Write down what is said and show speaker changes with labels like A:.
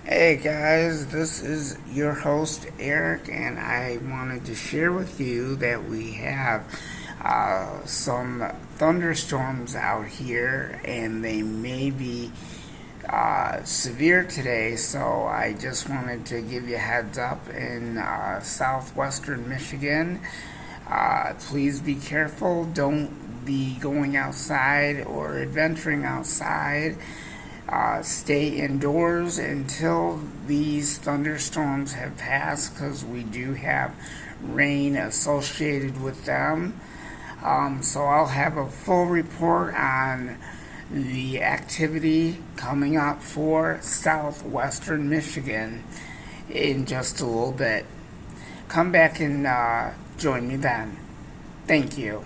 A: Hey guys, this is your host Eric, and I wanted to share with you that we have some thunderstorms out here, and they may be severe today. So I just wanted to give you a heads up in southwestern Michigan. Please be careful. Don't be going outside or adventuring outside. Stay indoors until these thunderstorms have passed because we do have rain associated with them. So I'll have a full report on the activity coming up for southwestern Michigan in just a little bit. Come back and join me then. Thank you.